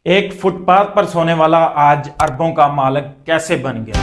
ایک fit path پر سونے والا آج اربوں کا مالک کیسے بن گیا؟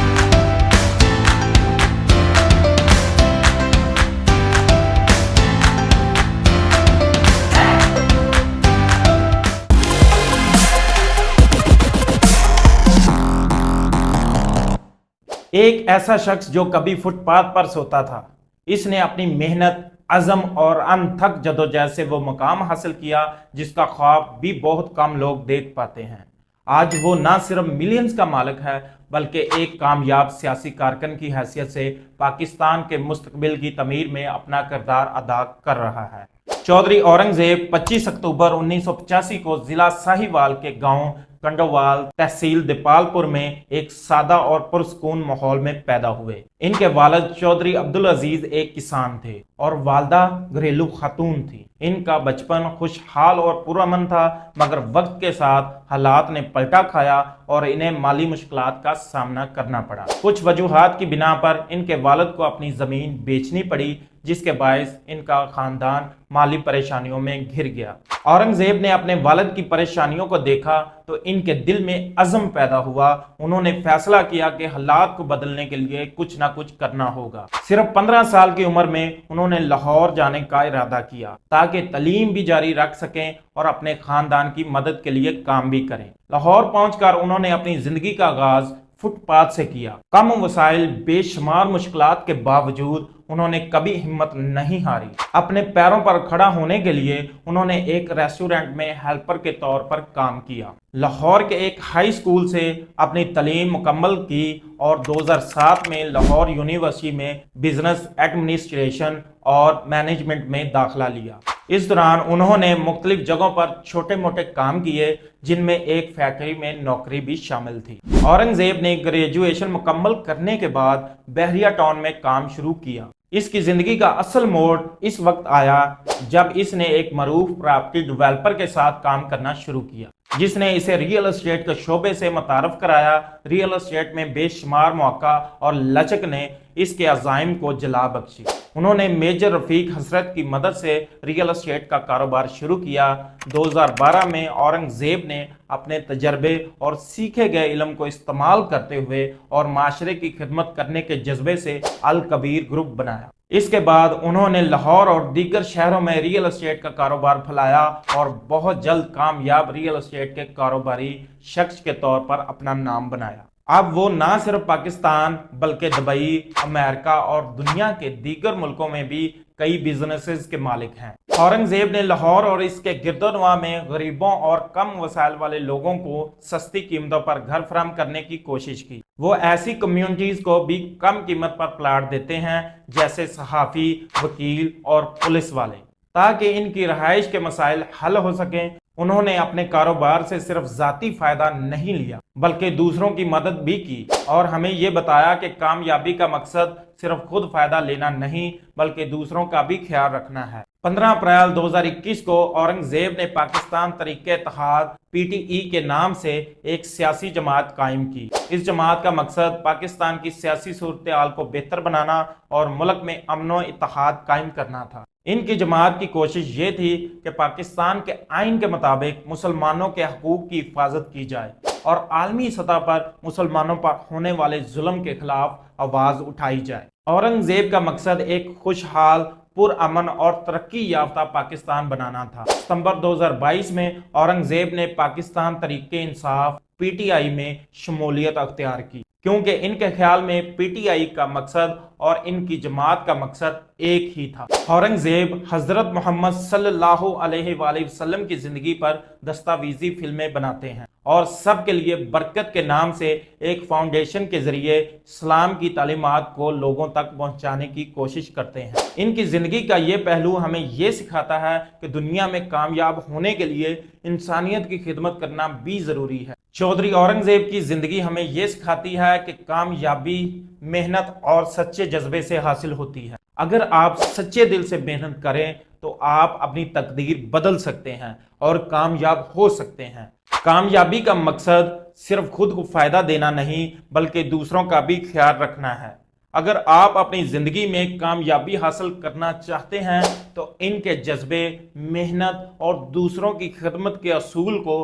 ایک ایسا شخص جو کبھی فٹ پاتھ پر سوتا تھا، اس نے اپنی محنت، عزم اور انتھک جدوجہد سے وہ مقام حاصل کیا جس کا خواب بھی بہت کم لوگ دیکھ پاتے ہیں۔ آج وہ نہ صرف ملینز کا مالک ہے بلکہ ایک کامیاب سیاسی کارکن کی حیثیت سے پاکستان کے مستقبل کی تعمیر میں اپنا کردار ادا کر رہا ہے۔ چودھری اورنگزیب 25 اکتوبر 1985 کو ضلع ساہیوال کے گاؤں کنڈوال تحصیل دیپال پور میں ایک سادہ اور پرسکون ماحول میں پیدا ہوئے۔ ان کے والد چودھری عبدالعزیز ایک کسان تھے اور والدہ گھریلو خاتون تھی۔ ان کا بچپن خوشحال اور پرامن تھا، مگر وقت کے ساتھ حالات نے پلٹا کھایا اور انہیں مالی مشکلات کا سامنا کرنا پڑا۔ کچھ وجوہات کی بنا پر ان کے والد کو اپنی زمین بیچنی پڑی، جس کے باعث ان کا خاندان مالی پریشانیوں میں گھر گیا۔ اورنگزیب نے اپنے والد کی پریشانیوں کو دیکھا تو ان کے دل میں عزم پیدا ہوا۔ انہوں نے فیصلہ کیا کہ حالات کو بدلنے کے لیے کچھ نہ کچھ کرنا ہوگا۔ صرف 15 سال کی عمر میں انہوں نے لاہور جانے کا ارادہ کیا تاکہ تعلیم بھی جاری رکھ سکیں اور اپنے خاندان کی مدد کے لیے کام بھی کریں۔ لاہور پہنچ کر انہوں نے اپنی زندگی کا آغاز فٹ پاتھ سے کیا۔ کم وسائل، بے شمار مشکلات کے باوجود انہوں نے کبھی ہمت نہیں ہاری۔ اپنے پیروں پر کھڑا ہونے کے لیے انہوں نے ایک ریسٹورنٹ میں ہیلپر کے طور پر کام کیا۔ لاہور کے ایک ہائی اسکول سے اپنی تعلیم مکمل کی اور 2007 میں لاہور یونیورسٹی میں بزنس ایڈمنسٹریشن اور مینجمنٹ میں داخلہ لیا۔ اس دوران انہوں نے مختلف جگہوں پر چھوٹے موٹے کام کیے، جن میں ایک فیکٹری میں نوکری بھی شامل تھی۔ اورنگزیب نے گریجویشن مکمل کرنے کے بعد بحریہ ٹاؤن میں کام شروع کیا۔ اس کی زندگی کا اصل موڑ اس وقت آیا جب اس نے ایک معروف پراپرٹی ڈیولپر کے ساتھ کام کرنا شروع کیا، جس نے اسے ریئل اسٹیٹ کے شعبے سے متعارف کرایا۔ ریئل اسٹیٹ میں بے شمار مواقع اور لچک نے اس کے عزائم کو جلا بخشی۔ انہوں نے میجر رفیق حسرت کی مدد سے ریئل اسٹیٹ کا کاروبار شروع کیا۔ 2012 میں اورنگزیب نے اپنے تجربے اور سیکھے گئے علم کو استعمال کرتے ہوئے اور معاشرے کی خدمت کرنے کے جذبے سے الکبیر گروپ بنایا۔ اس کے بعد انہوں نے لاہور اور دیگر شہروں میں ریئل اسٹیٹ کا کاروبار پھیلایا اور بہت جلد کامیاب ریئل اسٹیٹ کے کاروباری شخص کے طور پر اپنا نام بنایا۔ اب وہ نہ صرف پاکستان بلکہ دبئی، امریکہ اور دنیا کے دیگر ملکوں میں بھی کئی بزنسز کے مالک ہیں۔ اورنگزیب نے لاہور اور اس کے گرد و نواح میں غریبوں اور کم وسائل والے لوگوں کو سستی قیمتوں پر گھر فراہم کرنے کی کوشش کی۔ وہ ایسی کمیونٹیز کو بھی کم قیمت پر پلاٹ دیتے ہیں جیسے صحافی، وکیل اور پولیس والے، تاکہ ان کی رہائش کے مسائل حل ہو سکیں۔ انہوں نے اپنے کاروبار سے صرف ذاتی فائدہ نہیں لیا بلکہ دوسروں کی مدد بھی کی اور ہمیں یہ بتایا کہ کامیابی کا مقصد صرف خود فائدہ لینا نہیں بلکہ دوسروں کا بھی خیال رکھنا ہے۔ 15 اپریل 2021 کو اورنگزیب نے پاکستان تحریک اتحاد PTE کے نام سے ایک سیاسی جماعت قائم کی۔ اس جماعت کا مقصد پاکستان کی سیاسی صورتحال کو بہتر بنانا اور ملک میں امن و اتحاد قائم کرنا تھا۔ ان کی جماعت کی کوشش یہ تھی کہ پاکستان کے آئین کے مطابق مسلمانوں کے حقوق کی حفاظت کی جائے اور عالمی سطح پر مسلمانوں پر ہونے والے ظلم کے خلاف آواز اٹھائی جائے۔ اورنگزیب کا مقصد ایک خوشحال، پرامن اور ترقی یافتہ پاکستان بنانا تھا۔ ستمبر 2022 میں اورنگزیب نے پاکستان تحریک انصاف PTI میں شمولیت اختیار کی، کیونکہ ان کے خیال میں PTI کا مقصد اور ان کی جماعت کا مقصد ایک ہی تھا۔ اورنگزیب حضرت محمد صلی اللہ علیہ وآلہ وسلم کی زندگی پر دستاویزی فلمیں بناتے ہیں اور سب کے لیے برکت کے نام سے ایک فاؤنڈیشن کے ذریعے اسلام کی تعلیمات کو لوگوں تک پہنچانے کی کوشش کرتے ہیں۔ ان کی زندگی کا یہ پہلو ہمیں یہ سکھاتا ہے کہ دنیا میں کامیاب ہونے کے لیے انسانیت کی خدمت کرنا بھی ضروری ہے۔ چودھری اورنگزیب کی زندگی ہمیں یہ سکھاتی ہے کہ کامیابی محنت اور سچے جذبے سے حاصل ہوتی ہے۔ اگر آپ سچے دل سے محنت کریں تو آپ اپنی تقدیر بدل سکتے ہیں اور کامیاب ہو سکتے ہیں۔ کامیابی کا مقصد صرف خود کو فائدہ دینا نہیں بلکہ دوسروں کا بھی خیال رکھنا ہے۔ اگر آپ اپنی زندگی میں کامیابی حاصل کرنا چاہتے ہیں تو ان کے جذبے، محنت اور دوسروں کی خدمت کے اصول کو